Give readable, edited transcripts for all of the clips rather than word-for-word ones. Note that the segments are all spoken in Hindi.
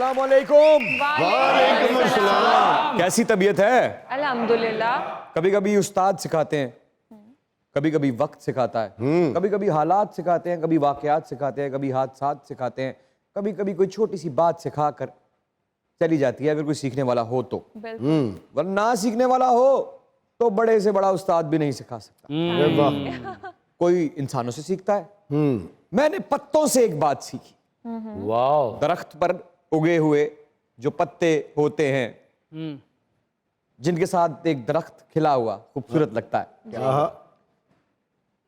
अस्सलाम वालेकुम। वालेकुम अस्सलाम। कैसी तबीयत है? अल्हम्दुलिल्लाह। कभी कभी उस्ताद सिखाते हैं, कभी कभी वक्त सिखाता है, कभी कभी हालात सिखाते हैं, कभी वाकयात सिखाते हैं, कभी हादसात सिखाते हैं, कभी कभी कोई छोटी सी बात सिखा कर चली जाती है अगर कोई सीखने वाला हो तो। वरना ना सीखने वाला हो तो बड़े से बड़ा उस्ताद भी नहीं सिखा सकता। कोई इंसानों से सीखता है। मैंने पत्तों से एक बात सीखी। वाह। दरख्त पर उगे हुए जो पत्ते होते हैं, जिनके साथ एक दरख्त खिला हुआ खूबसूरत लगता है।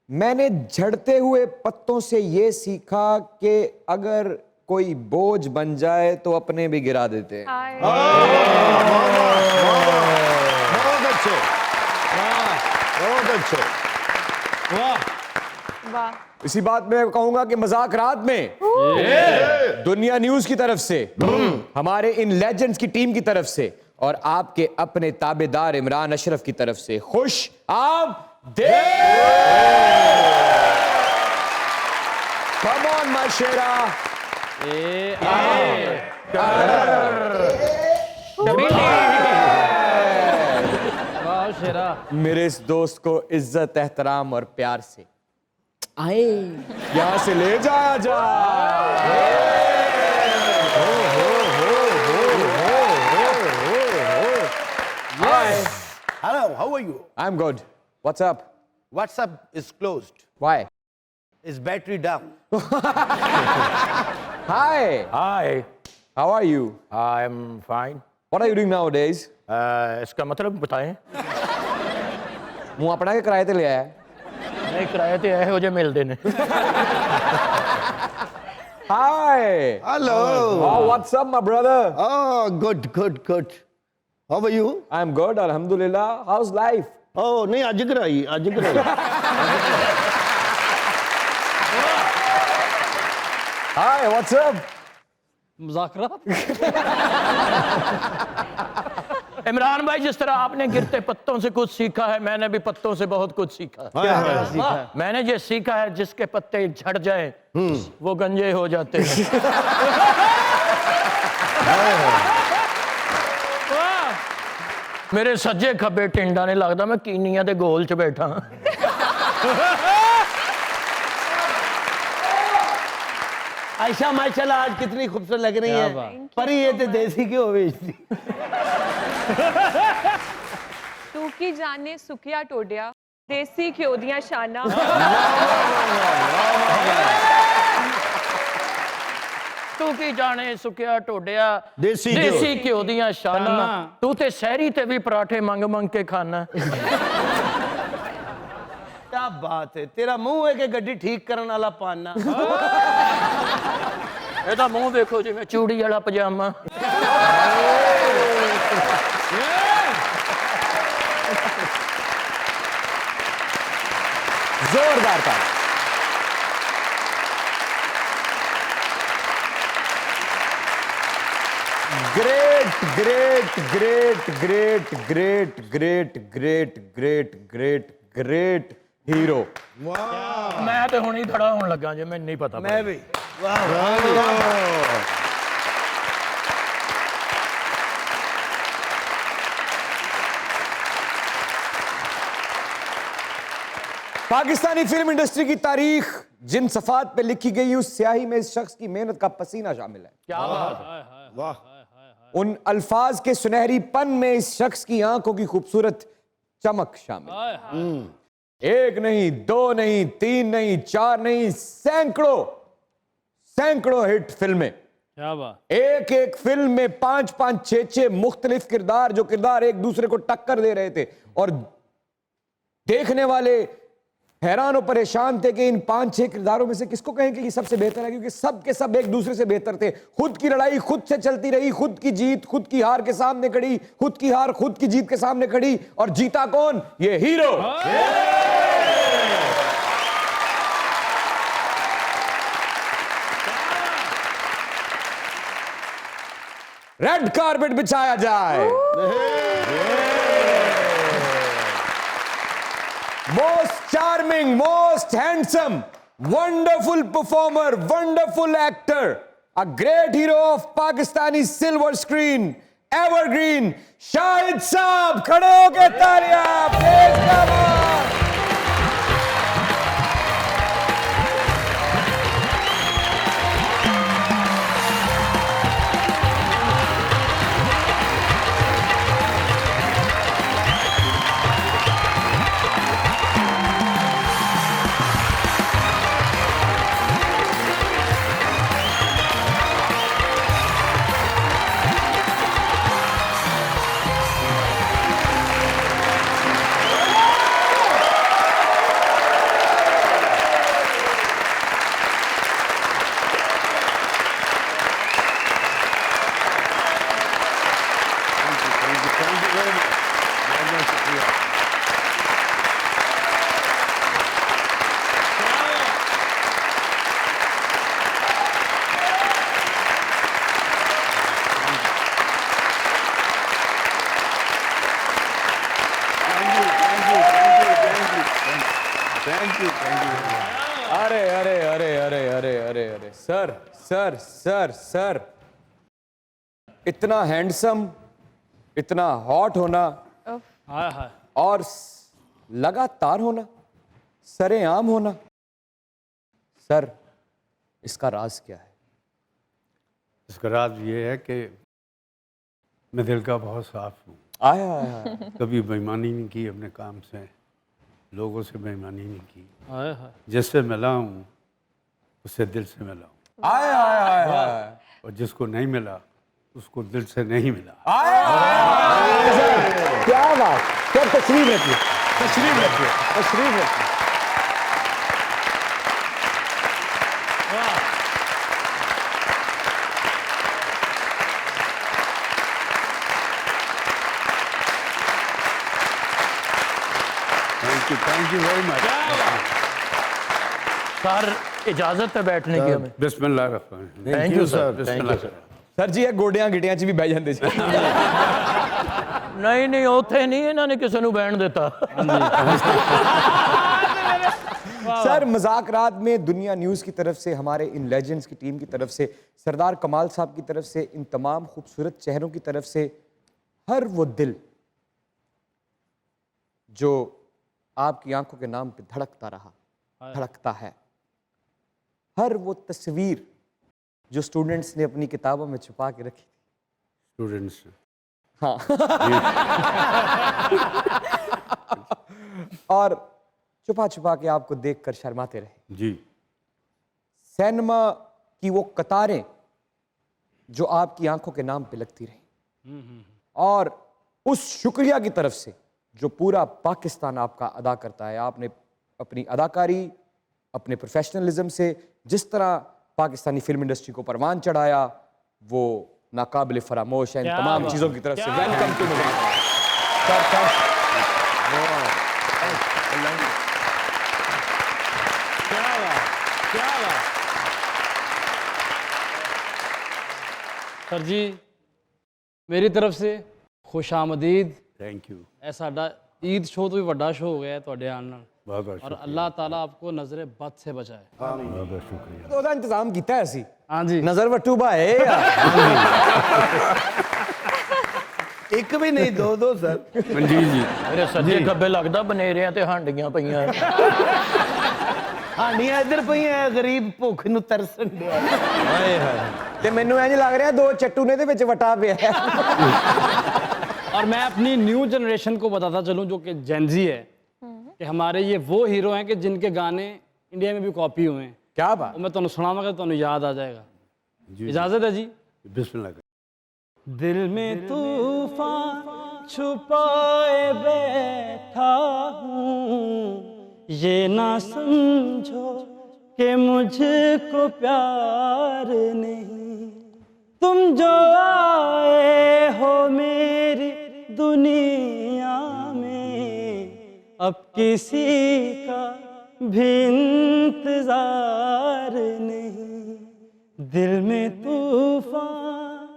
मैंने झड़ते हुए पत्तों से ये सीखा कि अगर कोई बोझ बन जाए तो अपने भी गिरा देते हैं। बहुत अच्छे, बहुत अच्छे। वाह वाह। इसी बात में कहूंगा कि मजाक रात में दुनिया न्यूज की तरफ से, हमारे इन लेजेंड्स की टीम की तरफ से और आपके अपने ताबेदार इमरान अशरफ की तरफ से खुश आमदीद। कम ऑन माय शेरा। वाह शेरा। मेरे इस दोस्त को इज्जत, एहतराम और प्यार से आए यहां से ले जाया जाए। Hello, how are you? I'm good. What's up? WhatsApp is closed. Why? Is battery down? Hi. Hi, How are you? I am fine. What are you doing nowadays? इसका मतलब बताएं। मुंह अपना के किराए ते ले आया। नहीं किराए ते आए हो जे मिल देने। Hi. Hello. Oh, what's up, my brother? Oh, good, good, good. How are you? I'm good, alhamdulillah. How's life? Oh, नहीं आज कराई, आज कराई। Hi, what's up? मुज़ाकरात। इमरान भाई, जिस तरह आपने गिरते पत्तों से कुछ सीखा है, मैंने भी पत्तों से बहुत कुछ सीखा है। मैंने ये सीखा है जिसके पत्ते झड़ जाए वो गंजे हो जाते हैं। मेरे सज्जे खब्बे टिंडा ने लगता मैं कीनिया दे गोल च बैठा। आयशा माशाल्लाह आज कितनी खूबसूरत लग रही है। पर ये तो देसी घ्यो बेचती। तू की जाने सुखिया टोडिया देसी घ्यो दियां शाना। तू की जाने सुकिया टोडिया देसी घ्यो दियां शाना। तू ते शहरी ते भी पराठे मंग मंग के खाना। क्या बात है, तेरा मुंह है कि गड्डी ठीक करने वाला पाना। ਇਹਦਾ ਮੂੰਹ ਵੇਖੋ ਜਿਵੇਂ ਚੂੜੀ ਵਾਲਾ ਪਜਾਮਾ। जोरदार था। Great great great great great great great great great great hero. ਮੈਂ ਤੇ ਹੁਣ ਹੀ ਖੜਾ ਹੋਣ ਲੱਗਾ ਜੇ ਮੈਨੂੰ ਨਹੀਂ ਪਤਾ। मैं भी। वाह वाह। पाकिस्तानी फिल्म इंडस्ट्री की तारीख जिन सफात पे लिखी गई उस स्याही में इस शख्स की मेहनत का पसीना शामिल है। क्या बात है। वाह। उन अल्फाज के सुनहरीपन में इस शख्स की आंखों की खूबसूरत चमक शामिल है। एक नहीं, दो नहीं, तीन नहीं, चार नहीं, सैकड़ों सैकड़ों हिट फिल्में। क्या बात। एक एक फिल्म में पांच पांच छह छह मुख्तलिफ किरदार, जो किरदार एक दूसरे को टक्कर दे रहे थे और देखने वाले हैरान और परेशान थे कि इन पांच छह किरदारों में से किसको कहें कि ये सबसे बेहतर है, क्योंकि सब के सब एक दूसरे से बेहतर थे। खुद की लड़ाई खुद से चलती रही, खुद की जीत खुद की हार के सामने खड़ी, खुद की हार खुद की जीत के सामने खड़ी, और जीता कौन? ये हीरो। रेड कारपेट बिछाया जाए। Most charming, most handsome, wonderful performer, wonderful actor, a great hero of Pakistani silver screen, evergreen, Shahid साहब, खड़े होके तालियां, प्लीज कम ऑन। अरे अरे अरे अरे अरे अरे अरे सर सर सर सर, इतना हैंडसम, इतना हॉट होना और लगातार होना, सरेआम होना, सर इसका राज क्या है? इसका राज ये है कि मैं दिल का बहुत साफ हूँ। आया आया कभी बेईमानी नहीं की अपने काम से, लोगों से बेईमानी नहीं की। जिससे मिला हूँ उससे दिल से मिला हूँ, आया आया आया और जिसको नहीं मिला उसको दिल से नहीं मिला। क्या बात, क्या तशरीफ रखिए, तशरीफ रखिए, तशरीफ रखिए। Thank you very much. Sir इजाजत है बैठने की हमें। बिस्मिल्लाह रहमान। थैंक यू सर, बिस्मिल्लाह। सर जी ਇਹ ਗੋਡਿਆਂ ਗਿਟਿਆਂ 'ਚ ਵੀ ਬਹਿ ਜਾਂਦੇ ਸੀ। नहीं नहीं ਉੱਥੇ नहीं इन्होंने किसी ਨੂੰ ਬਹਿਣ ਦਿੱਤਾ। सर मजाकरात में दुनिया न्यूज़ की तरफ से, हमारे इन लेजेंड्स की टीम की तरफ से, सरदार कमाल साहब की तरफ से, इन तमाम खूबसूरत चेहरों की तरफ से, हर वो दिल जो आपकी आंखों के नाम पे धड़कता रहा, धड़कता है, हर वो तस्वीर जो स्टूडेंट्स ने अपनी किताबों में छुपा के रखी थी, स्टूडेंट्स। हाँ और छुपा छुपा के आपको देखकर शर्माते रहे। जी। सिनेमा की वो कतारें जो आपकी आंखों के नाम पे लगती रही, और उस शुक्रिया की तरफ से जो पूरा पाकिस्तान आपका अदा करता है। आपने अपनी अदाकारी, अपने प्रोफेशनलिज्म से जिस तरह पाकिस्तानी फिल्म इंडस्ट्री को परवान चढ़ाया, वो नाकाबिल फरामोश है। इन तमाम चीज़ों की तरफ से वेलकम टू सर जी मेरी तरफ से खुश आमदीद। Thank you. ਇਹ ਸਾਡਾ ईद शो तो भी बड़ा शो हो गया है ਤੁਹਾਡੇ ਆਉਣ ਨਾਲ, बहुत बहुत और अल्लाह ताला आपको नजर बद से बचाए। बहुत बहुत शुक्रिया। तो ਉਹਦਾ ਇੰਤਜ਼ਾਮ ਕੀਤਾ ਹੈ ਅਸੀਂ। हाँ जी। ਨਜ਼ਰ ਵੱਟੂ ਭਾਏ ਇੱਕ ਵੀ ਨਹੀਂ, ਦੋ ਦੋ ਸਰ। जी जी। ਮੇਰੇ ਸੱਜੇ ਖੱਬੇ ਲੱਗਦਾ ਬਨੇਰਿਆਂ ਤੇ ਹਾਂਡੀਆਂ ਪਈਆਂ। ਹਾਂਡੀਆਂ ਇੱਧਰ ਪਈਆਂ, ਗਰੀਬ ਭੁੱਖ ਨੂੰ ਤਰਸਣ ਡਿਆ। ਹਾਏ ਹਾਏ, ਤੇ ਮੈਨੂੰ ਇੰਜ ਲੱਗ ਰਿਹਾ ਦੋ ਚੱਟੂ ਨੇ ਦੇ ਵਿੱਚ ਵਟਾ ਪਿਆ ਹੈ। और मैं अपनी न्यू जनरेशन को बताता चलूं जो कि जेनजी है, कि हमारे ये वो हीरो हैं कि जिनके गाने इंडिया में भी कॉपी हुए हैं। क्या बात। मैं तुहानू सुनावांगा, तुहानू याद आ जाएगा। जी। इजाजत है जी। बिस्मिल्लाह। दिल में तूफान छुपाए बैठा हूँ, ये ना समझो कि मुझको प्यार नहीं, तुम जो आए हो मेरी दुनिया में, अब किसी का भी इंतजार नहीं, दिल में तूफान,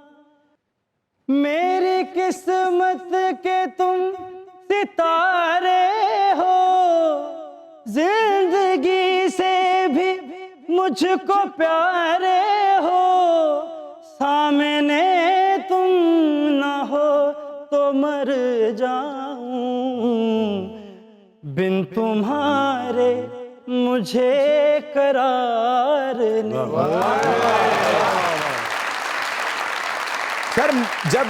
मेरी किस्मत के तुम सितारे हो, जिंदगी से भी मुझको प्यारे हो, सामने तुम न हो तो मर जाऊं, बिन तुम्हारे मुझे करार नहीं। सर जब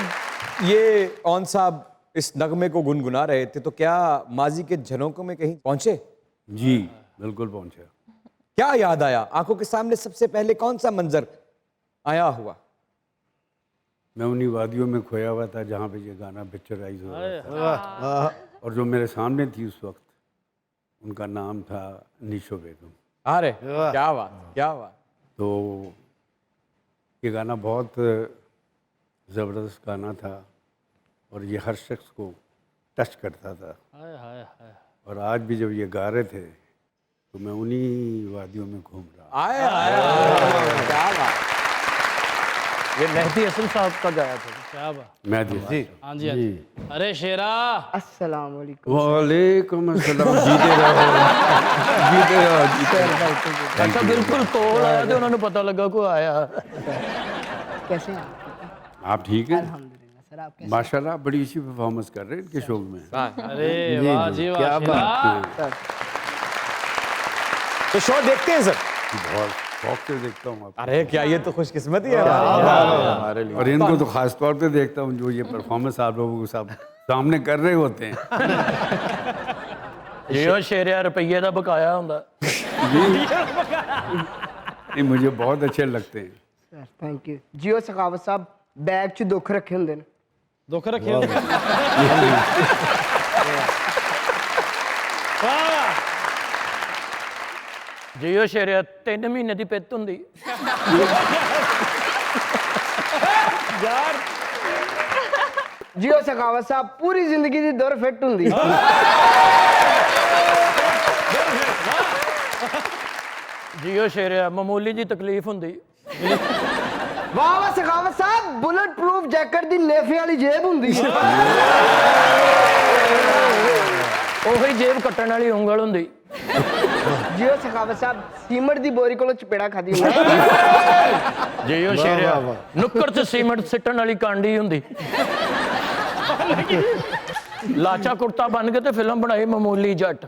ये औन साहब इस नगमे को गुनगुना रहे थे तो क्या माजी के झरोकों में कहीं पहुंचे? जी बिल्कुल पहुंचा। क्या याद आया? आंखों के सामने सबसे पहले कौन सा मंजर आया हुआ? मैं उन्हीं वादियों में खोया हुआ था जहाँ पे ये गाना पिक्चराइज हो रहा था, और जो मेरे सामने थी उस वक्त उनका नाम था निशो बेगम। अरे क्या बात, क्या बात। तो ये गाना बहुत ज़बरदस्त गाना था और ये हर शख्स को टच करता था। और आज भी जब ये गा रहे थे तो मैं उन्हीं वादियों में घूम रहा। आया आया, क्या बात। ये मेहदी हसन साहब का गाया था। क्या बात। मैं जी हाँ जी, हाँ जी। अरे शेरा, अस्सलाम वालेकुम। वालेकुम अस्सलाम। जीते रहो, जीते रहो, जीते रहो। अच्छा बिल्कुल कोल आया तो उन्होंने पता लगा को आया। कैसे हैं आप? आप ठीक हैं? अल्हम्दुलिल्लाह सर, आप कैसे माशाल्लाह बड़ी अच्छी परफॉर्मेंस कर रहे हैं इनके शो में। अरे वाह जी वाह। क्या शेरा। बात है। तो शो देखते हैं सर? बहुत शौक से देखता हूँ आपको। अरे क्या ये तो खुशकिस्मती है हमारे लिए। और इनको तो खास तौर पे देखता हूँ जो ये परफॉर्मेंस आप लोगों के सामने कर रहे होते हैं। जियो शेरिया रुपये का बकाया होंगे। ये मुझे बहुत अच्छे लगते हैं। सर? Thank you. जियो सखावत साहब बैग च दुख रखे होंगे ने। दुख रखे होंगे। वाह। जियो शेरिया 3 महीने की पित होंगी। यार जियो सखावत साहब पूरी जिंदगी दी दौर फिट होंगी। जियो शेरिया मामूली जी तकलीफ होंगी। वाह वाह सखावत साहब बुलेट प्रूफ जैकेट दी नेफे वाली जेब होंगी। ਉਹੀ जेब कट्टण वाली ਉਂਗਲ ਹੁੰਦੀ। जियो सखावत साहब सीमेंट दी बोरी कोलों चपेड़ा खादी होंगी। जियो शेरिया नुक्कड़ च सीमेंट सिੱਟਣ वाली कांडी ਹੁੰਦੀ। लाचा कुर्ता बन के ते फिल्म बनाई मामूली जट।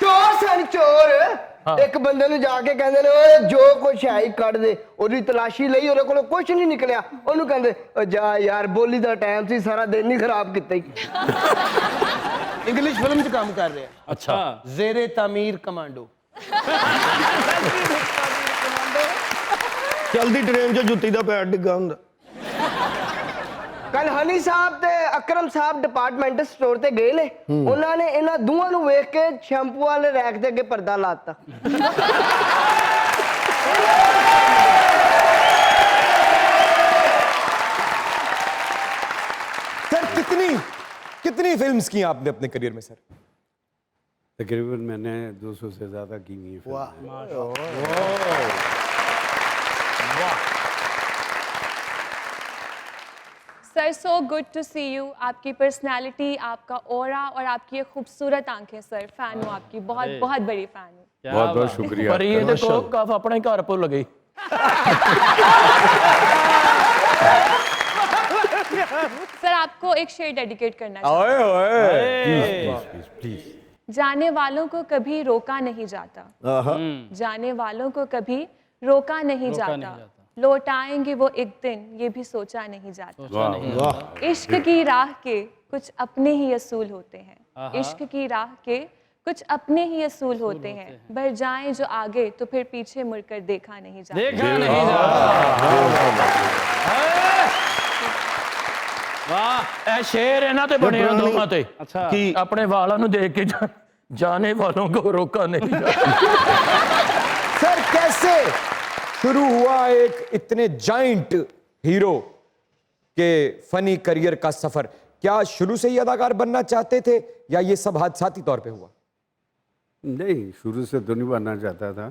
चोर सन चोर एक बंदे ਨੂੰ ਜਾ ਕੇ ਕਹਿੰਦੇ ਨੇ ਓਏ ਜੋ ਕੁਛ ਹੈ ਹੀ ਕੱਢ ਦੇ। ਉਹਦੀ ਤਲਾਸ਼ੀ ਲਈ ਉਹਦੇ ਕੋਲੋਂ ਕੁਛ ਨਹੀਂ ਨਿਕਲਿਆ। ਉਹਨੂੰ ਕਹਿੰਦੇ ਓ ਜਾ ਯਾਰ ਬੋਲੀ ਦਾ ਟਾਈਮ ਸੀ ਸਾਰਾ ਦਿਨ ਹੀ ਖਰਾਬ ਕੀਤਾ ਹੀ। इंग्लिश फिल्म च काम कर रहे हैं। अच्छा। जेरे तामीर कमांडो। चलती ट्रेन च जुत्ती दा पैर डिग्गा हुंदा। ਕੱਲ ਹਨੀ ਸਾਹਿਬ ਤੇ ਅਕਰਮ ਸਾਹਿਬ ਡਿਪਾਰਟਮੈਂਟਲ ਸਟੋਰ ਤੇ ਗਏ ਨੇ। ਉਹਨਾਂ ਨੇ ਇਹਨਾਂ ਦੋਵਾਂ ਨੂੰ ਵੇਖ ਕੇ ਸ਼ੈਂਪੂ ਵਾਲੇ ਰੈਕ ਦੇ ਅੱਗੇ ਪਰਦਾ ਲਾਤਾ। सर कितनी फिल्म्स की आपने अपने करियर में सर? तकरीबन मैंने 200 से ज़्यादा की हुई है। Sir so good to see you. आपकी पर्सनालिटी, आपका ऑरा और आपकी ये खूबसूरत आंखें सर, फैन हूँ आपकी, बहुत बहुत बड़ी फैन हूँ। बहुत बहुत शुक्रिया। पर ये देखो कफ अपने घर भुल गई। सर आपको एक शेर डेडिकेट करना चाहती ओए ओए। Please please. हूँ। जाने वालों को कभी रोका नहीं जाता, जाने वालों को कभी रोका नहीं जाता, लौट आएंगे वो एक दिन ये भी सोचा नहीं जाता। इश्क की राह के कुछ अपने ही असूल होते हैं, इश्क की राह के कुछ अपने ही असूल होते हैं, बढ़ जाएं जो आगे तो फिर पीछे मुड़कर देखा नहीं जाता। देखा नहीं जाता। वाह। ਇਹ ਸ਼ੇਰ ਇਹਨਾਂ ਤੇ ਬਣਿਆ ਦੋਵਾਂ ਤੇ। अच्छा। कि अपने वालों ਨੂੰ देख के जाने वालों को रोका नहीं जाता। सर कैसे शुरू हुआ एक इतने जाइंट हीरो के फनी करियर का सफर? क्या शुरू से ही अदाकार बनना चाहते थे या ये सब हादसाती तौर पे हुआ? नहीं, शुरू से तो नहीं बनना चाहता था।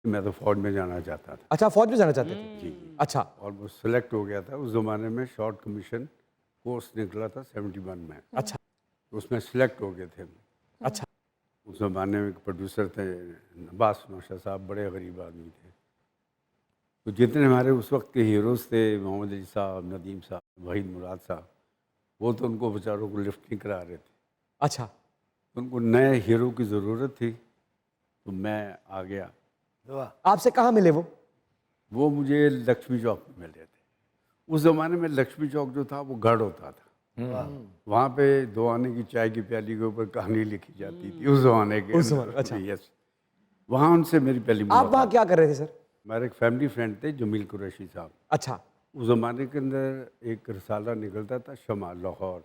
मैं तो फौज में जाना चाहता था। अच्छा फौज में जाना चाहते थे? जी। अच्छा। और वो सिलेक्ट हो गया था। उस ज़माने में शॉर्ट कमीशन कोर्स निकला था 71 में। अच्छा। उसमें सिलेक्ट हो गए थे। अच्छा। उस ज़माने में एक प्रोड्यूसर थे नवाज नौशाद साहब, बड़े गरीब आदमी थे। तो जितने हमारे उस वक्त के हीरोज़ थे, मोहम्मद अली साहब, नदीम साहब, वहीद मुराद साहब, वो तो उनको बेचारों को लिफ्ट नहीं करा रहे थे। अच्छा, तो उनको नए हीरो की ज़रूरत थी, तो मैं आ गया। आपसे कहाँ मिले वो? मुझे लक्ष्मी चौक में मिले थे। उस ज़माने में लक्ष्मी चौक जो था वो गढ़ होता था। वहाँ पे 2 आने की चाय की प्याली के ऊपर कहानी लिखी जाती थी उस ज़माने के। अच्छा। यस, वहाँ उनसे मेरी पहली आप वहाँ मुलाकात। क्या कर रहे थे सर? मेरे एक फैमिली फ्रेंड थे जमील कुरैशी साहब। अच्छा। उस ज़माने के अंदर एक रसाला निकलता था शमा, लाहौर,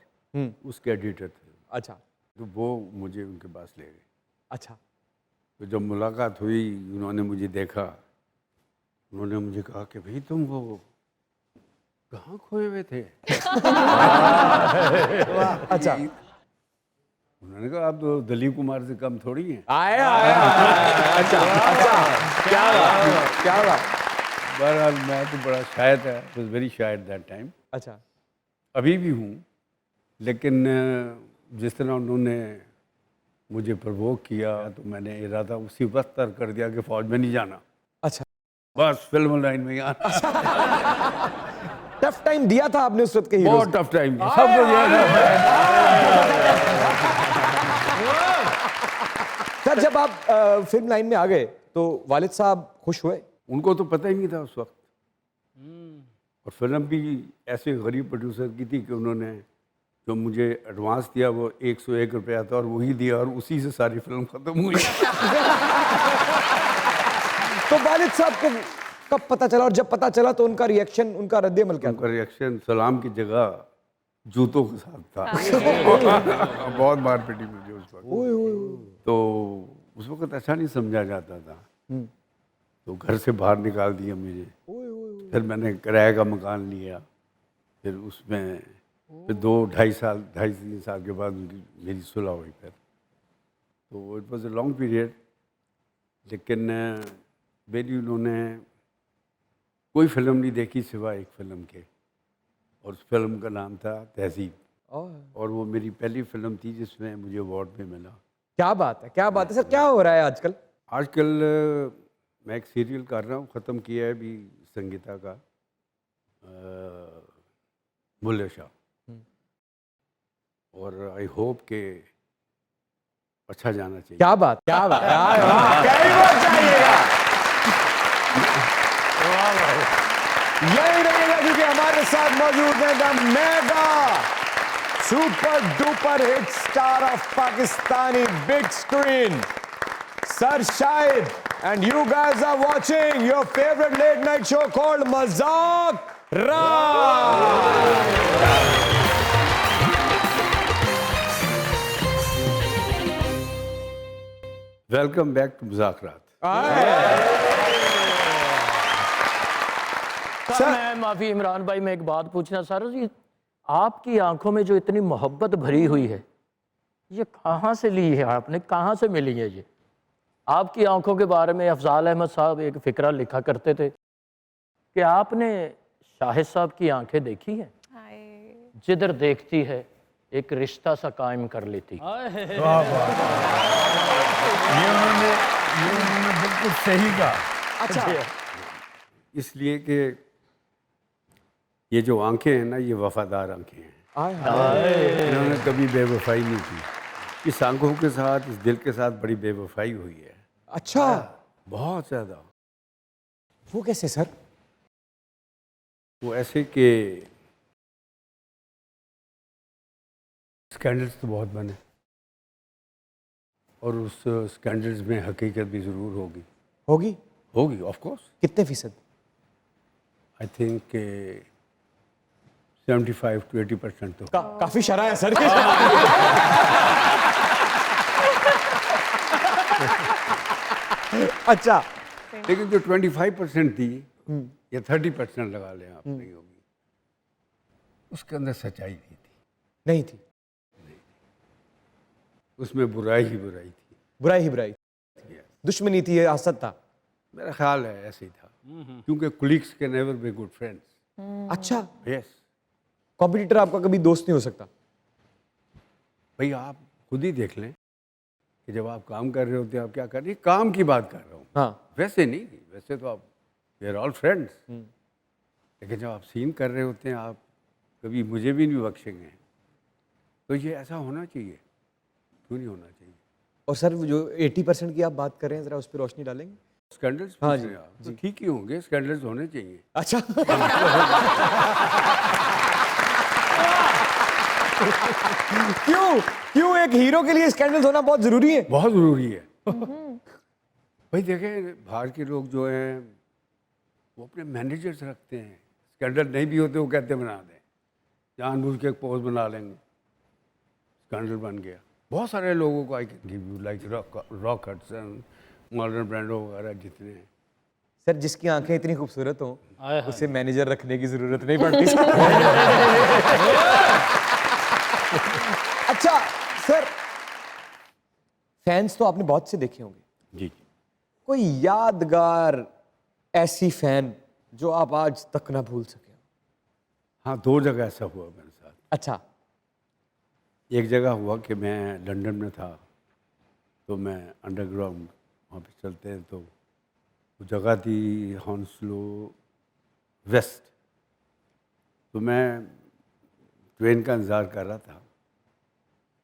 उसके एडिटर थे। अच्छा। तो वो मुझे उनके पास ले गए। अच्छा। तो जब मुलाकात हुई, उन्होंने मुझे देखा, उन्होंने मुझे कहा कि भाई तुम वो कहाँ खोए हुए थे? अच्छा। उन्होंने कहा आप तो दलीप कुमार से कम थोड़ी हैं। आया। अच्छा, क्या बात। बहरहाल मैं तो बड़ा शायर था, वॉज वेरी शायर दैट टाइम। अच्छा। अभी भी हूँ, लेकिन जिस तरह उन्होंने मुझे प्रवोक किया तो मैंने इरादा उसी वक्त तर्क कर दिया कि फ़ौज में नहीं जाना, अच्छा, बस फिल्म लाइन में ही आना। टफ टाइम दिया था आपने उस वक्त के हीरोज बहुत टफ टाइम सबको दिया सर, जब आप फिल्म लाइन में आ गए तो वालिद साहब खुश हुए? उनको तो पता ही नहीं था उस वक्त। और फिल्म भी ऐसे गरीब प्रोड्यूसर की थी कि उन्होंने जो मुझे एडवांस दिया वो 101 रुपया था और वही दिया और उसी से सारी फिल्म खत्म हुई। तो वालिद साहब को कब पता चला, और जब पता चला तो उनका रिएक्शन, उनका रद्द-ए-अमल क्या था? उनका रिएक्शन सलाम की जगह जूतों के साथ था। बहुत मार पीटी मुझे उस वक्त। तो उस वक्त अच्छा नहीं समझा जाता था, तो घर से बाहर निकाल दिया मुझे। फिर मैंने किराए का मकान लिया, फिर उसमें फिर 2-2.5 साल के बाद मेरी सुलह हुई। फिर तो it was a long period, लेकिन मेरी उन्होंने कोई फिल्म नहीं देखी सिवाय एक फिल्म के, और उस फिल्म का नाम था तहजीब, और वो मेरी पहली फिल्म थी जिसमें मुझे अवार्ड भी मिला। क्या बात है, क्या बात है सर। क्या हो रहा है आजकल? आजकल मैं एक सीरियल कर रहा हूँ, ख़त्म किया है अभी संगीता का, बुल्ले शाह, और आई होप के अच्छा जाना चाहिए। क्या बात, क्या बात, क्या ही बात चाहिएगा। यही रहेगा क्योंकि हमारे साथ मौजूद है the mega super duper hit star of Pakistani big screen, sir Shahid, and you guys are watching your favorite late night show called Mazak Raat. Welcome back to मुज़ाकरात। सर मैं माफ़ी इमरान भाई, मैं एक बात पूछना चाह रहा हूँ जी, आपकी आंखों में जो इतनी मोहब्बत भरी हुई है, ये कहाँ से ली है आपने, कहाँ से मिली है ये? आपकी आंखों के बारे में अफजाल अहमद साहब एक फ़िक्रा लिखा करते थे कि आपने शाहिद साहब की आंखें देखी हैं, जिधर देखती है एक रिश्ता सा कायम कर लेती। ये उन्होंने बिल्कुल सही कहा। अच्छा, इसलिए कि ये जो आंखें हैं ना, ये वफादार आंखें हैं। इन्होंने कभी बेवफाई नहीं की। इस आंखों के साथ, इस दिल के साथ बड़ी बेवफाई हुई है। अच्छा, बहुत ज़्यादा। वो कैसे सर? वो ऐसे कि स्कैंडल्स तो बहुत बने, और उस स्कैंडल्स में हकीकत भी ज़रूर होगी। होगी ऑफ कोर्स। कितने फीसद? आई थिंक 75 to 80% तो। काफी शरा है सर। अच्छा, लेकिन जो 25% थी या 30% लगा लें आप, नहीं होगी, उसके अंदर सच्चाई नहीं थी। नहीं थी, उसमें बुराई ही बुराई थी। बुराई ही बुराई, दुश्मनी थी, हसद था। मेरा ख्याल है ऐसे ही था, क्योंकि colleagues can never be good friends. अच्छा, यस, कॉम्पिटिटर आपका कभी दोस्त नहीं हो सकता? भाई आप खुद ही देख लें, कि जब आप काम कर रहे होते हैं आप क्या कर रहे हैं, काम की बात कर रहा हूँ, हाँ वैसे नहीं, वैसे तो आप वी आर ऑल फ्रेंड्स, लेकिन जब आप सीन कर रहे होते हैं आप कभी मुझे भी नहीं बख्शेंगे, तो ये ऐसा होना चाहिए, क्यों नहीं होना चाहिए? और सर वो जो 80% की आप बात कर रहे हैं, जरा उस पर रोशनी डालेंगे। स्कैंडल्स हाँ हाँ जी, जी, तो ठीक ही होंगे, स्कैंडल्स होने चाहिए। अच्छा क्यों क्यों एक हीरो के लिए स्कैंडल्स होना बहुत जरूरी है? बहुत ज़रूरी है। भाई देखें, बाहर के लोग जो हैं वो अपने मैनेजर्स रखते हैं, स्कैंडल नहीं भी होते वो कहते बना दें, जानबूझ के एक पोज बना लेंगे, स्कैंडल बन गया। बहुत सारे लोगों को I can give you like rock Hudson, modern Brando वगैरह जितने हैं। सर जिसकी आंखें इतनी खूबसूरत हो हाय हाय। उसे मैनेजर रखने की जरूरत नहीं पड़ती सर। अच्छा सर, फैंस तो आपने बहुत से देखे होंगे, जी, कोई यादगार ऐसी फैन जो आप आज तक ना भूल सके? हाँ 2 जगह ऐसा हुआ मेरे साथ। अच्छा एक जगह हुआ कि मैं लंदन में था, तो मैं अंडरग्राउंड वहाँ पे चलते हैं, तो वो जगह थी हॉन्सलो वेस्ट, तो मैं ट्रेन का इंतज़ार कर रहा था,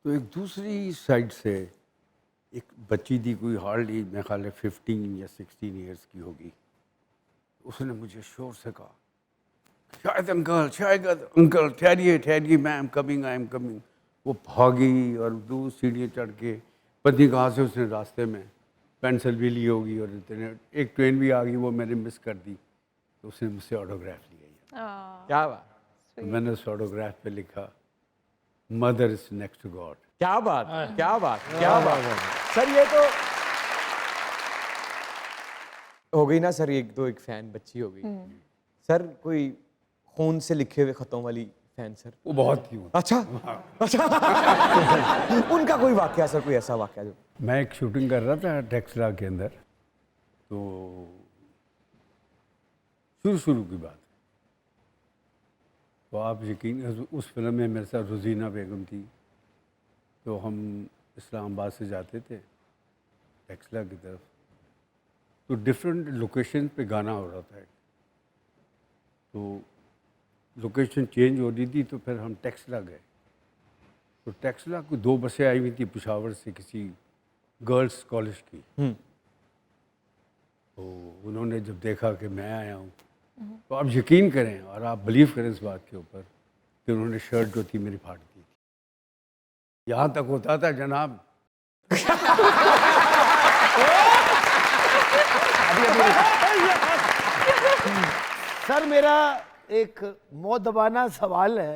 तो एक दूसरी साइड से एक बच्ची थी, कोई हार्डली मेरे ख्याल है 15 या 16 ईयर्स की होगी, उसने मुझे शोर से कहा शायद अंकल ठहरिए मैं आई एम कमिंग। वो भागी और 2 सीढ़ियाँ चढ़ के पत्नी कहाँ से उसने रास्ते में पेंसिल भी ली होगी, और इतने एक ट्रेन भी आ गई, वो मैंने मिस कर दी, तो उसने मुझसे ऑटोग्राफ लिया। क्या बात, तो मैंने उस ऑटोग्राफ पे लिखा mother is next to God. क्या बात, क्या बात, क्या बात है सर। ये तो हो गई ना सर, एक तो एक फैन बच्ची हो गई सर, कोई खून से लिखे हुए खतों वाली फैन सर? वो बहुत थी। अच्छा अच्छा उनका कोई वाकया सर, कोई ऐसा वाकया जो? मैं एक शूटिंग कर रहा था टेक्सला के अंदर, तो शुरू की बात है, तो आप यकीन, उस फिल्म में मेरे साथ रोजीना बेगम थी, तो हम इस्लामाबाद से जाते थे टेक्सला की तरफ, तो डिफरेंट लोकेशन पे गाना हो रहा था, तो लोकेशन चेंज हो रही थी, तो फिर हम टेक्सला गए, तो टेक्सला को 2 बसें आई हुई थी पेशावर से किसी गर्ल्स कॉलेज की, तो उन्होंने जब देखा कि मैं आया हूँ, तो आप यकीन करें और आप बिलीव करें इस बात के ऊपर कि उन्होंने शर्ट जो थी मेरी फाड़ दी। यहाँ तक होता था जनाब सर मेरा एक मौदबाना सवाल है।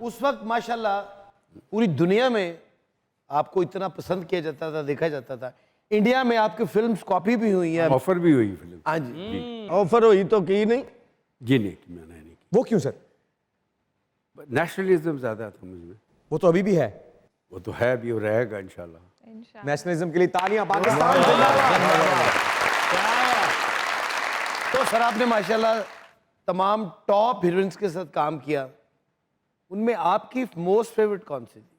उस वक्त माशाल्लाह पूरी दुनिया में आपको इतना पसंद किया जाता था, देखा जाता था, इंडिया में आपकी फिल्म्स कॉपी भी हुई हैं, ऑफर भी हुई फिल्म। हाँ जी, ऑफर हुई तो की नहीं? जी नहीं, मैंने नहीं की। वो क्यों सर? नेशनलिज्म ज़्यादा था मुझ में। वो तो अभी भी है, वो तो है भी और रहेगा इंशाल्लाह। नेशनलिज्म के लिए तालियां पाकिस्तान जिंदाबाद। तो सर आपने माशाल्लाह तमाम टॉप हीरोइंस के साथ काम किया, उनमें आपकी मोस्ट फेवरेट कौन सी थी?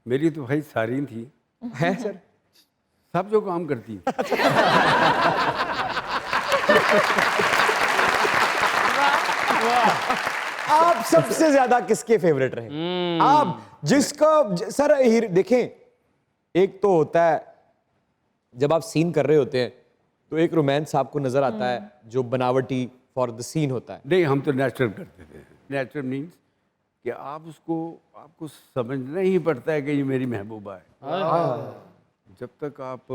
मेरी तो भाई सारी थी, है सर? सब जो काम करती। आप सबसे ज्यादा किसके फेवरेट रहे? आप जिसका सर देखें, एक तो होता है जब आप सीन कर रहे होते हैं तो एक रोमांस आपको नजर आता है जो बनावटी फॉर द सीन होता है। नहीं, हम तो नेचुरल करते थे। नेचुरल मीन्स कि आपको समझना ही पड़ता है कि ये मेरी महबूबा है। जब तक आप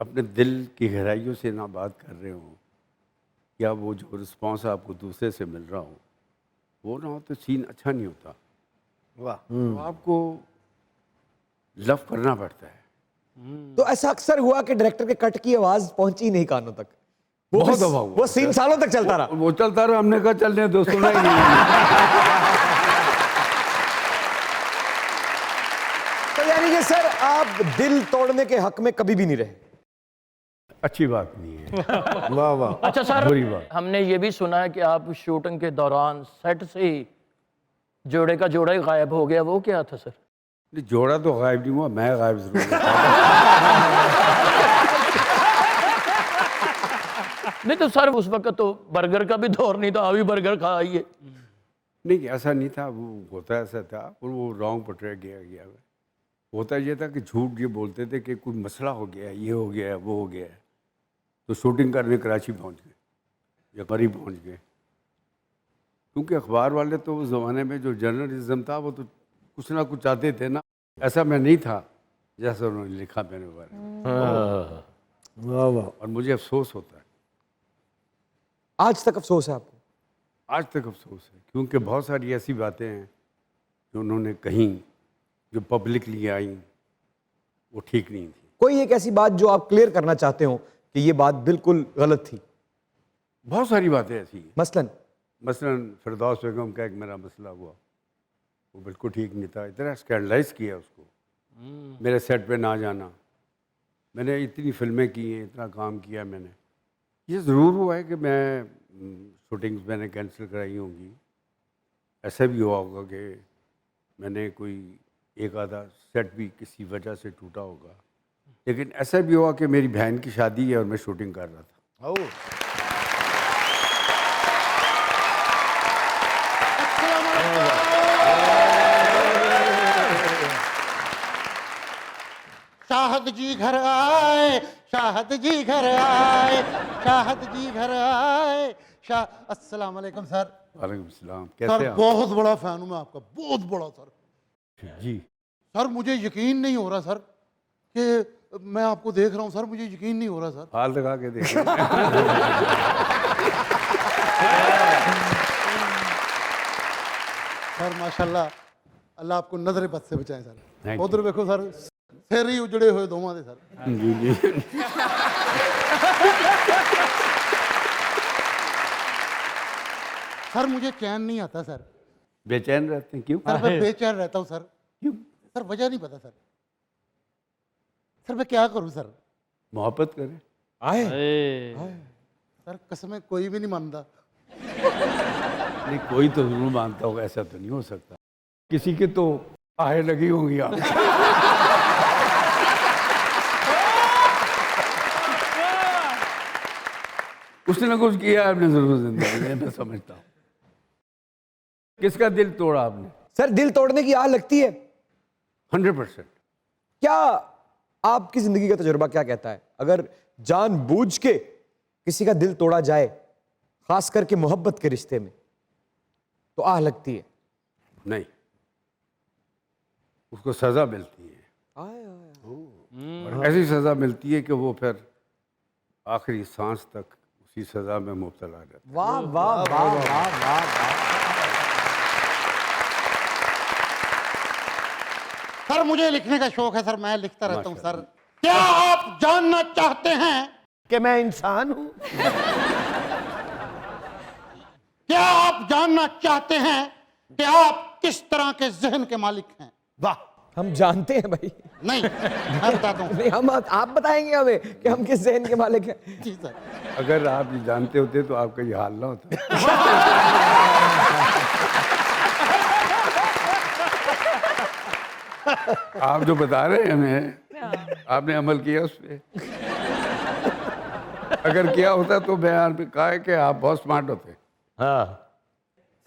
अपने दिल की गहराइयों से ना बात कर रहे हो, या वो जो रिस्पॉन्स आपको दूसरे से मिल रहा हो वो ना हो, तो सीन अच्छा नहीं होता। वाह, तो आपको लव करना पड़ता है। तो ऐसा अक्सर हुआ कि डायरेक्टर के कट की आवाज पहुंची नहीं कानों तक, बहुत दफा हुआ। वो सीन सालों तक चलता रहा। वो चलता रहा, हमने कहा चलने दो, सुना ही नहीं। तो यानी कि सर आप दिल तोड़ने के हक में कभी भी नहीं रहे। अच्छी बात नहीं है। वाह वाह। अच्छा सर, बुरी बात। हमने ये भी सुना है कि आप शूटिंग के दौरान सेट से ही जोड़े का जोड़ा ही गायब हो गया, वो क्या था सर? नहीं, जोड़ा तो गायब नहीं हुआ, मैं गायब जरूर हुआ। नहीं तो सर उस वक्त तो बर्गर का भी दौर नहीं था, अभी बर्गर खा आइए। नहीं, ऐसा नहीं था, वो होता ऐसा था और वो रॉन्ग पोर्ट्रे किया गया। होता ये था कि झूठ ये बोलते थे कि कोई मसला हो गया है, ये हो गया है, वो हो गया है, तो शूटिंग करने कराची पहुंच गए या मरी पहुंच गए। क्योंकि अखबार वाले तो उस ज़माने में जो जर्नलिज्म था वो तो कुछ ना कुछ चाहते थे ना, ऐसा मैं नहीं था जैसा उन्होंने लिखा मेरे बारे में। वाह वाह। और मुझे अफसोस होता है, आज तक अफसोस है आपको? आज तक अफसोस है, क्योंकि बहुत सारी ऐसी बातें हैं जो उन्होंने कहीं, जो पब्लिकली आई, वो ठीक नहीं थी। कोई एक ऐसी बात जो आप क्लियर करना चाहते हो कि ये बात बिल्कुल गलत थी? बहुत सारी बातें ऐसी हैं। मसलन फिरदौस बेगम का एक मेरा मसला हुआ, वो बिल्कुल ठीक नहीं था, इतना स्कैंडलाइज किया उसको, मेरे सेट पे ना जाना। मैंने इतनी फिल्में की हैं, इतना काम किया मैंने। ये ज़रूर हुआ है कि मैं शूटिंग्स मैंने कैंसिल कराई होंगी, ऐसा भी हुआ होगा कि मैंने कोई एक आधा सेट भी किसी वजह से टूटा होगा, लेकिन ऐसा भी हुआ कि मेरी बहन की शादी है और मैं शूटिंग कर रहा था। ओ शाहद जी घर आए, शाहद जी घर आए, शाहद जी घर आए। अस्सलाम वालेकुम सर। वालेकुम सलाम, सर कैसे आप? बहुत बड़ा फैन हूँ मैं आपका, बहुत बड़ा सर। जी सर मुझे यकीन नहीं हो रहा सर कि मैं आपको देख रहा हूँ सर, मुझे यकीन नहीं हो रहा सर। हाल लगा के देखिए। सर माशाल्लाह, अल्लाह आपको नजर बद से बचाए सर। Thank you. उधर देखो सर, सिर ही उजड़े हुए दोवां दे सर। जी जी। सर मुझे चैन नहीं आता सर। बेचैन रहते हैं क्यों? सर मैं बेचैन रहता हूँ सर। क्यों? सर वजह नहीं पता सर। सर मैं क्या करूँ सर? मोहब्बत करें। आए सर कसमें कोई भी नहीं मानता। नहीं, कोई तो जरूर मानता होगा, ऐसा तो नहीं हो सकता। किसी के तो आहे लगी होंगी आप। उसने ना कुछ किया आपने जरूर जिंदगी में, मैं समझता हूँ। किसका दिल तोड़ा आपने? सर, दिल तोड़ने की आह लगती है? 100%। क्या आपकी जिंदगी का तजुर्बा क्या कहता है? अगर जानबूझ के किसी का दिल तोड़ा जाए, खास करके मोहब्बत के रिश्ते में, तो आह लगती है? नहीं, उसको सजा मिलती है, आए, आए। और ऐसी सजा मिलती है कि वो फिर आखिरी सांस तक उसी सजा में मुब्तला रहता है। वाह वाह वाह वाह वाह वाह। सर मुझे लिखने का शौक है सर, मैं लिखता रहता हूँ सर। क्या आप जानना चाहते हैं कि मैं इंसान हूँ? क्या आप जानना चाहते हैं कि आप किस तरह के जहन के मालिक हैं? वाह। हम जानते हैं भाई। नहीं मैं बताता हूँ। नहीं, हम आप बताएंगे हमें कि हम किस जहन के मालिक हैं। जी सर। अगर आप ये जानते होते तो आपका ये हाल ना होता। आप जो बता रहे हैं हमें, आपने अमल किया उस पे? अगर किया होता तो बयान पे कहा है कि आप बहुत स्मार्ट होते। हाँ